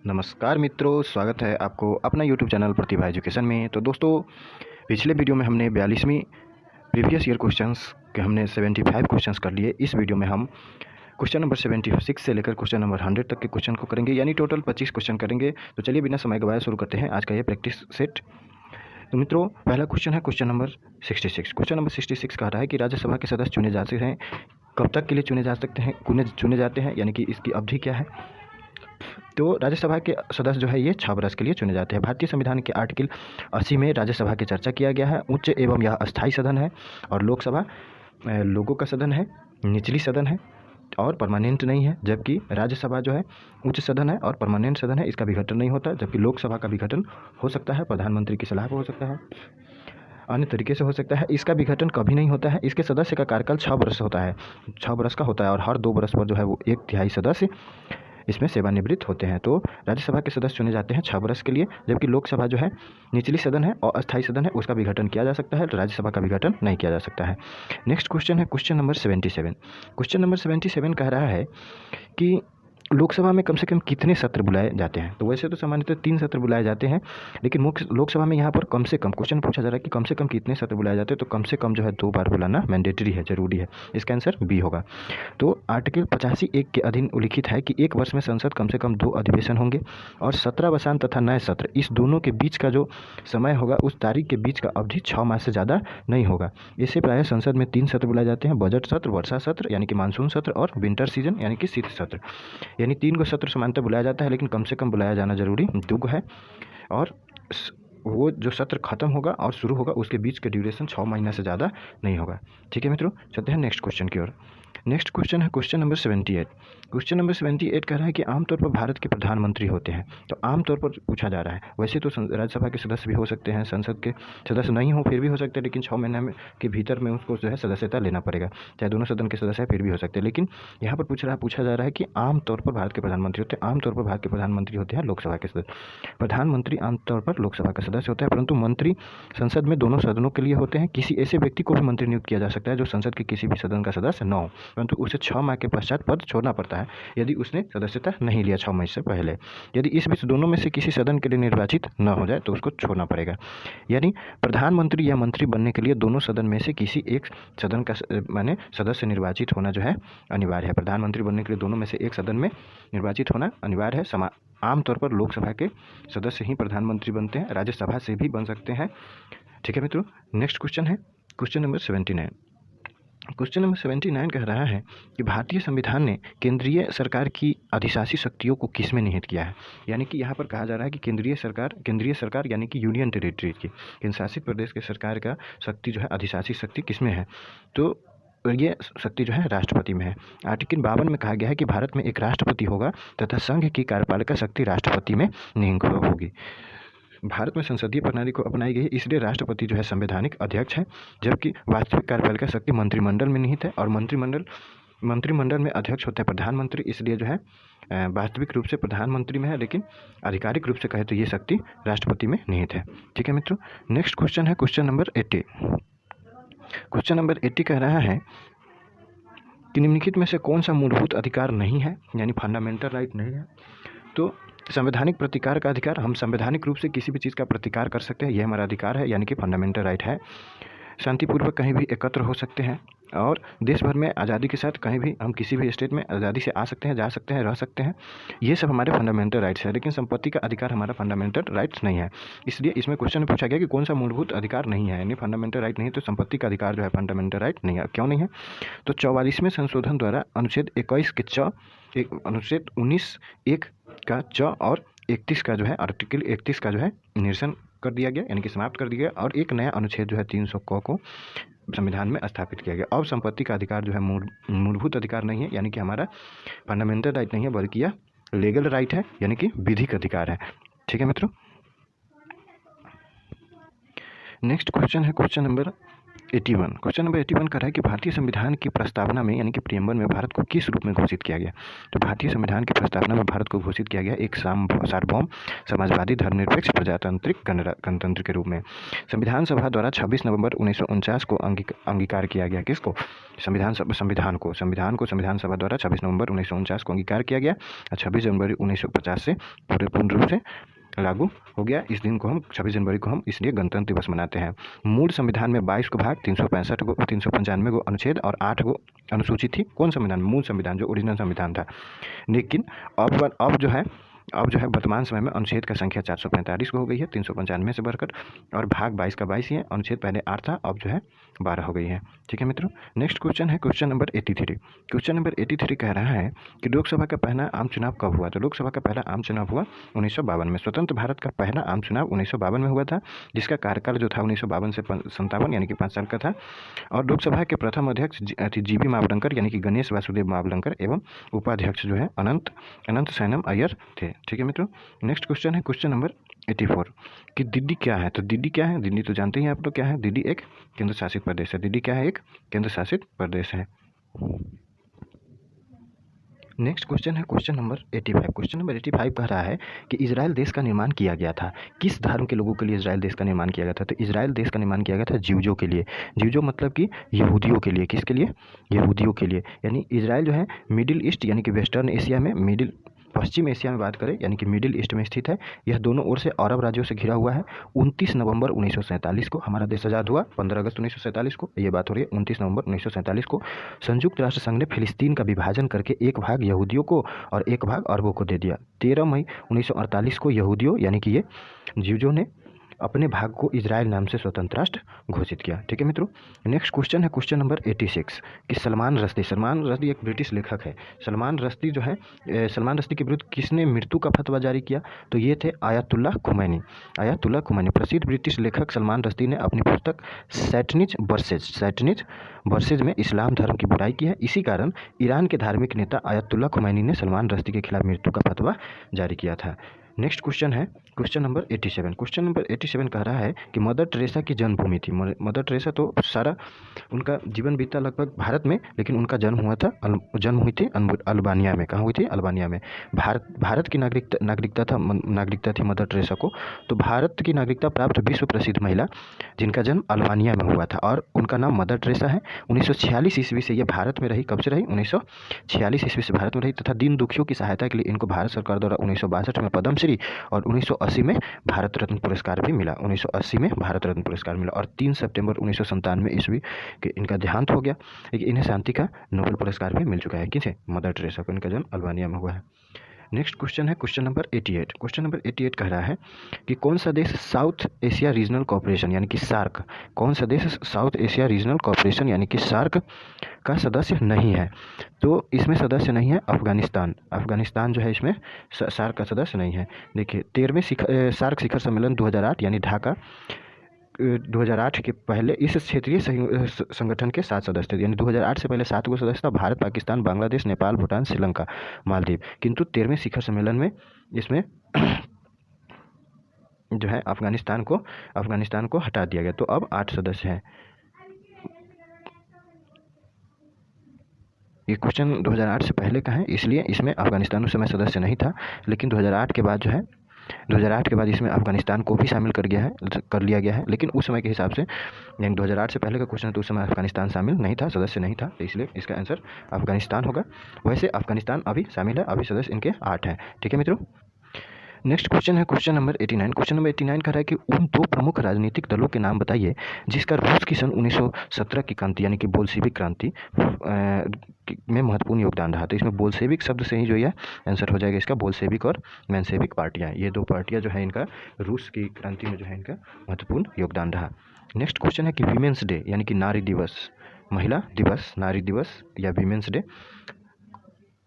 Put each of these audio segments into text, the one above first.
नमस्कार मित्रों, स्वागत है आपको अपना यूट्यूब चैनल प्रतिभा एजुकेशन में। तो दोस्तों, पिछले वीडियो में हमने 42वीं प्रीवियस ईयर क्वेश्चंस के हमने 75 क्वेश्चंस कर लिए। इस वीडियो में हम क्वेश्चन नंबर 76 से लेकर क्वेश्चन नंबर 100 तक के क्वेश्चन को करेंगे, यानी टोटल 25 क्वेश्चन करेंगे। तो चलिए बिना समय गवाए शुरू करते हैं आज का ये प्रैक्टिस सेट। तो मित्रों, पहला क्वेश्चन है क्वेश्चन नंबर 66। क्वेश्चन नंबर 66 कह रहा है कि राज्यसभा के सदस्य चुने जाते हैं, कब तक के लिए चुने जाते हैं, यानी कि इसकी अवधि क्या है। तो राज्यसभा के सदस्य जो है ये 6 वर्ष के लिए चुने जाते हैं। भारतीय संविधान के आर्टिकल 80 में राज्यसभा की चर्चा किया गया है। उच्च एवं यह अस्थायी सदन है और लोकसभा लोगों का सदन है, निचली सदन है और परमानेंट नहीं है। जबकि राज्यसभा जो है उच्च सदन है और परमानेंट सदन है, इसका विघटन नहीं होता। जबकि लोकसभा का विघटन हो सकता है, प्रधानमंत्री की सलाह पर हो सकता है, अन्य तरीके से हो सकता है। इसका विघटन कभी नहीं होता है। इसके सदस्य का कार्यकाल 6 वर्ष होता है, 6 वर्ष का होता है और हर 2 वर्ष पर जो है वो 1/3 सदस्य इसमें सेवानिवृत्त होते हैं। तो राज्यसभा के सदस्य चुने जाते हैं 6 वर्ष के लिए। जबकि लोकसभा जो है निचली सदन है और अस्थायी सदन है, उसका विघटन किया जा सकता है, तो राज्यसभा का विघटन नहीं किया जा सकता है। नेक्स्ट क्वेश्चन है क्वेश्चन नंबर 77। क्वेश्चन नंबर 77 कह रहा है कि लोकसभा में कम से कम कितने सत्र बुलाए जाते हैं। तो वैसे तो सामान्यतः 3 सत्र बुलाए जाते हैं, लेकिन मुख्य लोकसभा में यहाँ पर कम से कम क्वेश्चन पूछा जा रहा है कि कम से कम कितने सत्र बुलाए जाते हैं। तो कम से कम जो है 2 बार बुलाना मैंडेटरी है, जरूरी है। इसका आंसर बी होगा। तो आर्टिकल 85(1) के अधीन उल्लिखित है कि एक वर्ष में संसद कम से कम 2 अधिवेशन होंगे और 17 वसांत तथा नए सत्र, इस दोनों के बीच का जो समय होगा उस तारीख के बीच का अवधि 6 माह से ज़्यादा नहीं होगा। इससे प्रायः संसद में 3 सत्र बुलाए जाते हैं, बजट सत्र, वर्षा सत्र यानी कि मानसून सत्र और विंटर सीजन यानी कि शीत सत्र। यानी 3 को सत्र समानतः बुलाया जाता है, लेकिन कम से कम बुलाया जाना जरूरी 2 है। और वो जो सत्र खत्म होगा और शुरू होगा उसके बीच का ड्यूरेशन 6 महीना से ज़्यादा नहीं होगा। ठीक है मित्रों, चलते हैं नेक्स्ट क्वेश्चन की ओर। नेक्स्ट क्वेश्चन है क्वेश्चन नंबर 78। क्वेश्चन नंबर 78 कह रहा है कि आमतौर पर भारत के प्रधानमंत्री होते हैं। तो आमतौर पर पूछा जा रहा है, वैसे तो राज्यसभा के सदस्य भी हो सकते हैं, संसद के सदस्य नहीं हो फिर भी हो सकते हैं, लेकिन 6 महीने के भीतर में उसको जो है सदस्यता लेना पड़ेगा। चाहे दोनों सदन के सदस्य हैं फिर भी हो सकते हैं। लेकिन यहाँ पर पूछा जा रहा है कि आमतौर पर भारत के प्रधानमंत्री होते हैं। आमतौर पर भारत के प्रधानमंत्री होते हैं लोकसभा के सदस्य। प्रधानमंत्री आमतौर पर लोकसभा का सदस्य होता है, परंतु मंत्री संसद में दोनों सदनों के लिए होते हैं। किसी ऐसे व्यक्ति को भी मंत्री नियुक्त किया जा सकता है जो संसद के किसी भी सदन का सदस्य न हो, परंतु उसे 6 माह के पश्चात पद छोड़ना पड़ता है यदि उसने सदस्यता नहीं लिया 6 मई से पहले। यदि इस बीच दोनों में से किसी सदन के लिए निर्वाचित न हो जाए तो उसको छोड़ना पड़ेगा। यानी प्रधानमंत्री या मंत्री बनने के लिए दोनों सदन में से किसी एक सदन का माने सदस्य निर्वाचित होना जो है अनिवार्य है। प्रधानमंत्री बनने के लिए दोनों में से एक सदन में निर्वाचित होना अनिवार्य है। आमतौर पर लोकसभा के सदस्य ही प्रधानमंत्री बनते हैं, राज्यसभा से भी बन सकते हैं। ठीक है मित्रों, नेक्स्ट क्वेश्चन है क्वेश्चन नंबर 79। क्वेश्चन नंबर 79 कह रहा है कि भारतीय संविधान ने केंद्रीय सरकार की अधिशासी शक्तियों को किस में निहित किया है। यानी कि यहाँ पर कहा जा रहा है कि केंद्रीय सरकार यानी कि यूनियन टेरिटरी की, केंद्र शासित प्रदेश के सरकार का शक्ति जो है अधिशासी शक्ति किस में है। तो ये शक्ति जो है राष्ट्रपति में है। आर्टिकल 52 में कहा गया है कि भारत में एक राष्ट्रपति होगा तथा संघ की कार्यपालिका शक्ति राष्ट्रपति में निहित होगी। भारत में संसदीय प्रणाली को अपनाई गई है, इसलिए राष्ट्रपति जो है संवैधानिक अध्यक्ष है, जबकि वास्तविक कार्यपालिका शक्ति मंत्रिमंडल में निहित है और मंत्रिमंडल में अध्यक्ष होते हैं प्रधानमंत्री। इसलिए जो है वास्तविक रूप से प्रधानमंत्री में है, लेकिन आधिकारिक रूप से कहे तो ये शक्ति राष्ट्रपति में निहित है। ठीक है मित्रों, नेक्स्ट क्वेश्चन है क्वेश्चन नंबर 80। क्वेश्चन नंबर 80 कह रहा है कि निम्नलिखित में से कौन सा मूलभूत अधिकार नहीं है, यानी फंडामेंटल राइट नहीं है। तो संवैधानिक प्रतिकार का अधिकार, हम संवैधानिक रूप से किसी भी चीज़ का प्रतिकार कर सकते हैं, यह हमारा अधिकार है, यानी कि फंडामेंटल राइट है। शांतिपूर्वक कहीं भी एकत्र हो सकते हैं और देश भर में आज़ादी के साथ कहीं भी हम किसी भी स्टेट में आज़ादी से आ सकते हैं, जा सकते हैं, रह सकते हैं। ये सब हमारे फंडामेंटल राइट्स है, लेकिन संपत्ति का अधिकार हमारा फंडामेंटल राइट्स नहीं है। इसलिए इसमें क्वेश्चन में पूछा गया कि कौन सा मूलभूत अधिकार नहीं है, यानी फंडामेंटल राइट नहीं, तो संपत्ति का अधिकार जो है फंडामेंटल राइट नहीं है। क्यों नहीं है? तो 44वें संशोधन द्वारा अनुच्छेद 21 के अनुच्छेद 19(1) का च और 31 का जो है आर्टिकल 31 का जो है निरसन कर दिया गया, यानी कि समाप्त कर दिया गया और एक नया अनुच्छेद जो है 300 को संविधान में स्थापित किया गया। अब संपत्ति का अधिकार जो है मूलभूत अधिकार नहीं है, यानी कि हमारा फंडामेंटल राइट नहीं है, बल्कि यह लीगल राइट है, यानी कि विधिक अधिकार है। ठीक है मित्रों, नेक्स्ट क्वेश्चन है क्वेश्चन नंबर 81 क्वेश्चन नंबर 81 कर रहा है कि भारतीय संविधान की प्रस्तावना में यानी कि प्रियम्बल में भारत को किस रूप में घोषित किया गया। तो भारतीय संविधान की प्रस्तावना में भारत को घोषित किया गया एक सार्वभौम समाजवादी धर्मनिरपेक्ष प्रजातांत्रिक गणतंत्र के रूप में। संविधान सभा द्वारा 26 नवंबर 1949 को अंगीकार किया गया। किसको? संविधान सभा द्वारा 26 नवंबर 1949 को अंगीकार किया गया और 26 जनवरी 1950 से पूर्ण रूप से लागू हो गया। इस दिन को हम 26 जनवरी को हम इसलिए गणतंत्र दिवस मनाते हैं। मूल संविधान में 22 को भाग, 365 को 395 को अनुच्छेद और 8 को अनुसूची थी। कौन संविधान? मूल संविधान, जो ओरिजिनल संविधान था। लेकिन अब जो है वर्तमान समय में अनुच्छेद का संख्या 445 को हो गई है, 395 से बढ़कर, और भाग 22 का 22 ही है। अनुच्छेद पहले 8 था, अब जो है 12 हो गई है। ठीक है मित्रों, नेक्स्ट क्वेश्चन है क्वेश्चन नंबर 83। क्वेश्चन नंबर 83 कह रहा है कि लोकसभा का पहला आम चुनाव कब हुआ। तो लोकसभा का पहला आम चुनाव हुआ 1952 में। स्वतंत्र भारत का पहला आम चुनाव 1952 में हुआ था, जिसका कार्यकाल जो था 1952 से 57 यानी कि 5 साल का था। और लोकसभा के प्रथम अध्यक्ष जीबी मावलंकर यानी कि गणेश वासुदेव मावलंकर एवं उपाध्यक्ष जो है अनंत सैनम अय्यर थे। ठीक है मित्रों, नेक्स्ट क्वेश्चन है क्वेश्चन नंबर 84 कि दिल्ली क्या है। तो दिल्ली क्या है? दिल्ली तो जानते ही आप लोग क्या है। दिल्ली एक केंद्र शासित प्रदेश है। दिल्ली क्या है? एक केंद्र शासित प्रदेश है। नेक्स्ट क्वेश्चन है क्वेश्चन नंबर 85। क्वेश्चन नंबर 85 कह रहा है कि इजराइल देश का निर्माण किया गया था। किस धर्म के लोगों के लिए इजराइल देश का निर्माण किया गया था? तो इजराइल देश का निर्माण किया गया था ज्यूजों के लिए। ज्यूजो मतलब कि यहूदियों के लिए। किसके लिए? यहूदियों के लिए। यानी इजराइल जो है मिडिल ईस्ट यानी कि वेस्टर्न एशिया में पश्चिम एशिया में बात करें यानी कि मिडिल ईस्ट में स्थित है। यह दोनों ओर से अरब राज्यों से घिरा हुआ है। 29 नवंबर 1947 को हमारा देश आज़ाद हुआ। 15 अगस्त 1947 को ये बात हो रही है। 29 नवंबर 1947 को संयुक्त राष्ट्र संघ ने फिलिस्तीन का विभाजन करके एक भाग यहूदियों को और एक भाग अरबों को दे दिया। 13 मई 1948 को यहूदियों यानी कि ये ज्यूजों ने अपने भाग को इजराइल नाम से स्वतंत्र राष्ट्र घोषित किया। ठीक है मित्रों, नेक्स्ट क्वेश्चन है क्वेश्चन नंबर 86 कि सलमान रश्दी एक ब्रिटिश लेखक है। सलमान रश्दी के विरुद्ध किसने मृत्यु का फतवा जारी किया? तो ये थे आयतुल्लाह खुमैनी। प्रसिद्ध ब्रिटिश लेखक सलमान रश्दी ने अपनी पुस्तक सैटनिज वर्सेज में इस्लाम धर्म की बुराई की है। इसी कारण ईरान के धार्मिक नेता आयतुल्लाह खुमैनी ने सलमान रश्दी के खिलाफ मृत्यु का फतवा जारी किया था। नेक्स्ट क्वेश्चन है क्वेश्चन नंबर 87। क्वेश्चन नंबर 87 कह रहा है कि मदर टेरेसा की जन्मभूमि थी। मदर टेरेसा तो सारा उनका जीवन बीता लगभग भारत में, लेकिन उनका जन्म हुई थी अल्बानिया में। कहाँ हुई थी? अल्बानिया में। भारत की नागरिकता थी मदर टेरेसा को। तो भारत की नागरिकता प्राप्त विश्व प्रसिद्ध महिला जिनका जन्म अल्बानिया में हुआ था और उनका नाम मदर टेरेसा है। 1946 ईस्वी से ये भारत में रही। कब से रही? 1946 ईस्वी से भारत में रही तथा दीन दुखियों की सहायता के लिए इनको भारत सरकार द्वारा 1962 में पद्मश्री और 1980 में भारत रत्न पुरस्कार भी मिला। 1980 में भारत रत्न पुरस्कार मिला और 3 सितंबर 1997 ईस्वी के इनका देहांत हो गया। लेकिन इन्हें शांति का नोबेल पुरस्कार भी मिल चुका है। किसे? मदर टेरेसा को। इनका जन्म अल्बानिया में हुआ है। नेक्स्ट क्वेश्चन है क्वेश्चन नंबर 88। क्वेश्चन नंबर 88 कह रहा है कि कौन सा देश साउथ एशिया रीजनल कॉर्पोरेशन यानी कि सार्क का सदस्य नहीं है? तो इसमें सदस्य नहीं है अफगानिस्तान जो है इसमें सार्क का सदस्य नहीं है। देखिए 13वें सार्क शिखर सम्मेलन 2008 यानी ढाका 2008 के पहले इस क्षेत्रीय संगठन के 7 सदस्य थे। यानी 2008 से पहले 7 सदस्य था। भारत, पाकिस्तान, बांग्लादेश, नेपाल, भूटान, श्रीलंका, मालदीव। किंतु 13वें शिखर सम्मेलन में इसमें जो है अफगानिस्तान को हटा दिया गया। तो अब 8 सदस्य हैं। ये क्वेश्चन 2008 से पहले का है, इसलिए इसमें अफगानिस्तान उस समय सदस्य नहीं था। लेकिन 2008 के बाद इसमें अफगानिस्तान को भी शामिल कर लिया गया है। लेकिन उस समय के हिसाब से यानी 2008 से पहले का क्वेश्चन तो उस समय अफगानिस्तान शामिल नहीं था, सदस्य नहीं था, तो इसलिए इसका आंसर अफगानिस्तान होगा। वैसे अफगानिस्तान अभी शामिल है, अभी सदस्य इनके 8 हैं। ठीक है मित्रों, नेक्स्ट क्वेश्चन है क्वेश्चन नंबर 89। क्वेश्चन नंबर 89 कह रहा है कि उन 2 प्रमुख राजनीतिक दलों के नाम बताइए जिसका रूस की सन 1917 की क्रांति यानी कि बोल्शेविक क्रांति में महत्वपूर्ण योगदान रहा। तो इसमें बोल्शेविक शब्द से ही जो है आंसर हो जाएगा इसका, बोल्शेविक और मेंशेविक पार्टियाँ। ये 2 पार्टियाँ जो है इनका रूस की क्रांति में जो है इनका महत्वपूर्ण योगदान रहा। नेक्स्ट क्वेश्चन है कि वीमेंस डे यानी कि नारी दिवस, महिला दिवस, नारी दिवस या वीमेंस डे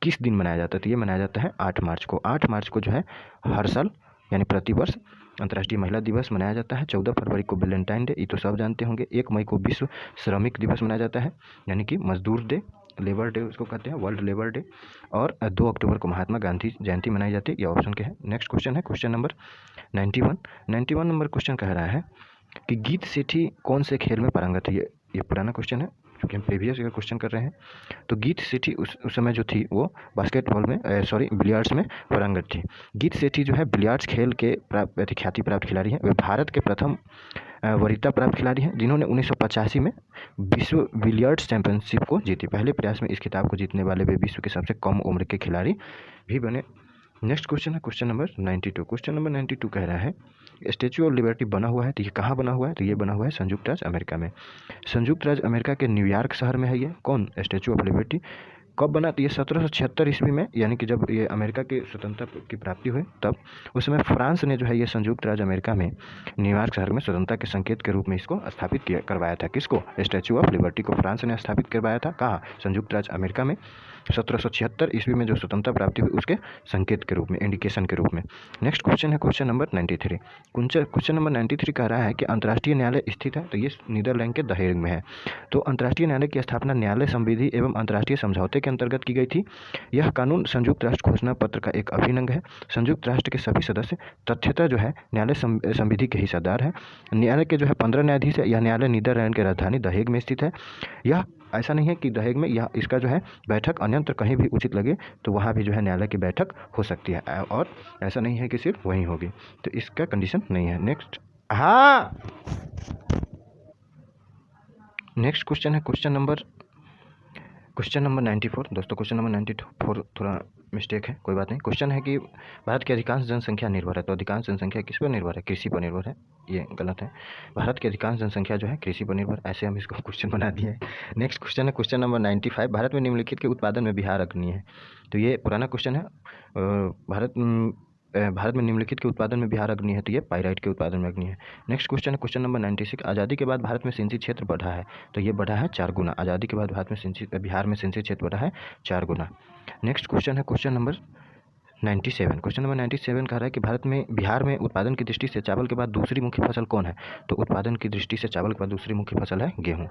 किस दिन मनाया जाता है? तो ये मनाया जाता है 8 मार्च को। 8 मार्च को जो है हर साल यानी प्रतिवर्ष अंतर्राष्ट्रीय महिला दिवस मनाया जाता है। 14 फरवरी को वैलेंटाइन डे, ये तो सब जानते होंगे। 1 मई को विश्व श्रमिक दिवस मनाया जाता है यानी कि मजदूर डे, लेबर डे उसको कहते हैं, वर्ल्ड लेबर डे। और 2 अक्टूबर को महात्मा गांधी जयंती मनाई जाती है। ये ऑप्शन के है। नेक्स्ट क्वेश्चन है क्वेश्चन नंबर 91 नंबर क्वेश्चन कह रहा है कि गीत सेठी कौन से खेल में पारंगत है? ये पुराना क्वेश्चन है क्योंकि हम प्रीवियस ईयर क्वेश्चन कर रहे हैं। तो गीत सेठी उस समय जो थी वो बास्केटबॉल में बिलियर्ड्स में पारंगत थी। गीत सेठी जो है बिलियर्ड्स खेल के ख्याति प्राप्त खिलाड़ी हैं। वे भारत के प्रथम वरीयता प्राप्त खिलाड़ी हैं जिन्होंने 1985 में विश्व बिलियर्ड्स चैंपियनशिप को जीती। पहले प्रयास में इस खिताब को जीतने वाले वे विश्व के सबसे कम उम्र के खिलाड़ी भी बने। नेक्स्ट क्वेश्चन है क्वेश्चन नंबर 92। क्वेश्चन नंबर 92 कह रहा है स्टैचू ऑफ लिबर्टी बना हुआ है, तो ये कहाँ बना हुआ है? तो ये बना हुआ है संयुक्त राज्य अमेरिका में। संयुक्त राज्य अमेरिका के न्यूयॉर्क शहर में है ये। कौन? Statue of liberty. कब बना? तो ये 1776 ईस्वी में, यानी कि जब ये अमेरिका की स्वतंत्रता की प्राप्ति हुई तब उस समय फ्रांस ने जो है ये संयुक्त राज्य अमेरिका में न्यूयॉर्क शहर में स्वतंत्रता के संकेत के रूप में इसको स्थापित करवाया था। किसको? स्टैचू ऑफ लिबर्टी को फ्रांस ने स्थापित करवाया था। कहाँ? संयुक्त राज्य अमेरिका में 1776 ईस्वी में जो स्वतंत्रता प्राप्ति हुई उसके संकेत के रूप में, इंडिकेशन के रूप में। नेक्स्ट क्वेश्चन है क्वेश्चन नंबर 93। क्वेश्चन नंबर 93 कह रहा है कि अंतर्राष्ट्रीय न्यायालय स्थित है, तो ये नीदरलैंड के द हेग में है। तो अंतर्राष्ट्रीय न्यायालय की स्थापना न्यायालय संविधि एवं अंतर्राष्ट्रीय समझौते के अंतर्गत की गई थी। यह कानून संयुक्त राष्ट्र घोषणा पत्र का एक अभिन्न अंग है। संयुक्त राष्ट्र के सभी सदस्य तथ्यतः जो है न्यायालय संविधि के हिस्सेदार है। न्यायालय के जो है 15 न्यायाधीश है। यह न्यायालय नीदरलैंड की राजधानी द हेग में स्थित है। यह ऐसा नहीं है कि द हेग में यह इसका जो है बैठक अन्यत्र कहीं भी उचित लगे तो वहाँ भी जो है न्यायालय की बैठक हो सकती है, और ऐसा नहीं है कि सिर्फ वहीं होगी, तो इसका कंडीशन नहीं है। नेक्स्ट नेक्स्ट क्वेश्चन है क्वेश्चन नंबर 94 दोस्तों। क्वेश्चन नंबर 94 थोड़ा मिस्टेक है, कोई बात नहीं। क्वेश्चन है कि भारत की अधिकांश जनसंख्या निर्भर है, तो अधिकांश जनसंख्या किस पर निर्भर है? कृषि पर निर्भर है। ये गलत है। भारत की अधिकांश जनसंख्या जो है कृषि पर निर्भर, ऐसे हम इसको क्वेश्चन बना दिए हैं। नेक्स्ट क्वेश्चन है क्वेश्चन नंबर 95। भारत में निम्नलिखित के उत्पादन में बिहार अग्रणी है, तो ये पुराना क्वेश्चन है। भारत में निम्नलिखित के उत्पादन में बिहार अग्रणी है, तो ये पाइराइट के उत्पादन में अग्रणी है। नेक्स्ट क्वेश्चन है क्वेश्चन नंबर 96। आज़ादी के बाद भारत में सिंचित क्षेत्र बढ़ा है, तो ये बढ़ा है 4 गुना। आज़ादी के बाद बिहार में सिंचित क्षेत्र बढ़ा है 4 गुना। नेक्स्ट क्वेश्चन है क्वेश्चन नंबर 97। क्वेश्चन नंबर 97 कह रहा है कि बिहार में उत्पादन की दृष्टि से चावल के बाद दूसरी मुख्य फसल कौन है? तो उत्पादन की दृष्टि से चावल के बाद दूसरी मुख्य फसल है गेहूँ।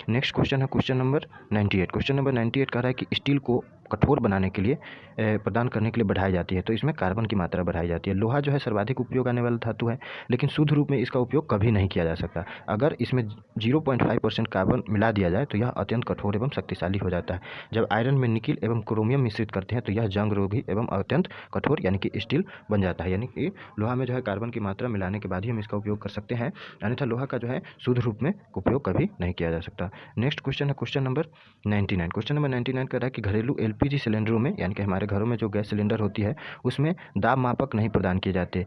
नेक्स्ट क्वेश्चन है क्वेश्चन नंबर 98। क्वेश्चन नंबर 98 कह रहा है कि स्टील को कठोर बनाने के लिए प्रदान करने के लिए बढ़ाई जाती है, तो इसमें कार्बन की मात्रा बढ़ाई जाती है। लोहा जो है सर्वाधिक उपयोग आने वाला धातु है, लेकिन शुद्ध रूप में इसका उपयोग कभी नहीं किया जा सकता। अगर इसमें 0.5% कार्बन मिला दिया जाए तो यह अत्यंत कठोर एवं शक्तिशाली हो जाता है। जब आयरन में निकिल एवं क्रोमियम मिश्रित करते हैं तो यह जंग रोधी एवं अत्यंत कठोर यानी कि स्टील बन जाता है। यानी कि लोहा में जो है कार्बन की मात्रा मिलाने के बाद ही हम इसका उपयोग कर सकते हैं, अन्यथा लोहा का जो है शुद्ध रूप में उपयोग कभी नहीं किया जा सकता। नेक्स्ट क्वेश्चन है क्वेश्चन नंबर 99। क्वेश्चन नंबर 99 कह रहा है कि घरेलू एलपीजी सिलेंडरों में, यानी कि हमारे घरों में जो गैस सिलेंडर होती है उसमें दाब मापक नहीं प्रदान किए जाते।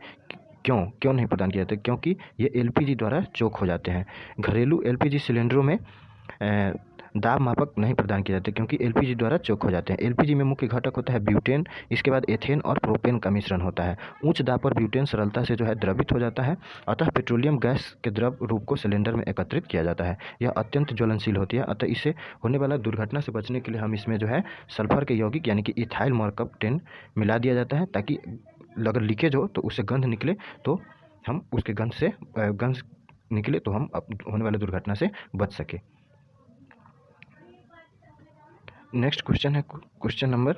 क्यों नहीं प्रदान किए जाते? क्योंकि ये एलपीजी द्वारा चोक हो जाते हैं। घरेलू एलपीजी सिलेंडरों में दाब मापक नहीं प्रदान किए जाते क्योंकि एलपीजी द्वारा चोक हो जाते हैं। एलपीजी में मुख्य घटक होता है ब्यूटेन, इसके बाद एथेन और प्रोपेन का मिश्रण होता है। उच्च दाब पर ब्यूटेन सरलता से जो है द्रवित हो जाता है, अतः पेट्रोलियम गैस के द्रव रूप को सिलेंडर में एकत्रित किया जाता है। यह अत्यंत ज्वलनशील होती है, अतः इससे होने वाला दुर्घटना से बचने के लिए हम इसमें जो है सल्फर के यौगिक यानी कि इथाइल मरकप 10 मिला दिया जाता है, ताकि अगर लीकेज हो तो उससे गंध निकले तो हम उसके गंध निकले तो हम होने वाले दुर्घटना से बच सके। नेक्स्ट क्वेश्चन है क्वेश्चन नंबर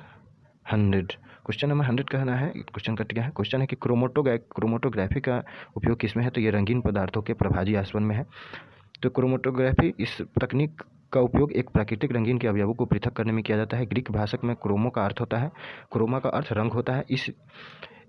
100। क्वेश्चन नंबर 100 कहना है, क्वेश्चन कट गया है। क्वेश्चन है कि क्रोमोटोग्राफी का उपयोग किस में है? तो ये रंगीन पदार्थों के प्रभाजी आसवन में है। तो क्रोमोटोग्राफी इस तकनीक का उपयोग एक प्राकृतिक रंगीन के अवयवों को पृथक करने में किया जाता है। ग्रीक भाषा में क्रोमो का अर्थ होता है, क्रोमा का अर्थ रंग होता है।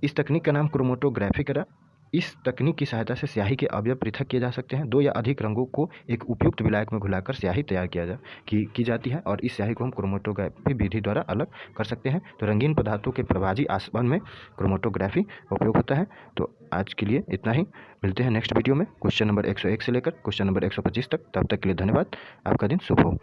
इस तकनीक का नाम क्रोमोटोग्राफी करा। इस तकनीक की सहायता से स्याही के अवयव पृथक किए जा सकते हैं। 2 या अधिक रंगों को एक उपयुक्त विलायक में घुलाकर स्याही तैयार की जाती है और इस स्याही को हम क्रोमोटोग्राफी विधि द्वारा अलग कर सकते हैं। तो रंगीन पदार्थों के प्रभाजी आसवन में क्रोमोटोग्राफी उपयोग होता है। तो आज के लिए इतना ही, मिलते हैं नेक्स्ट वीडियो में क्वेश्चन नंबर 101 से लेकर क्वेश्चन नंबर 125 तक। तब तक के लिए धन्यवाद। आपका दिन शुभ हो।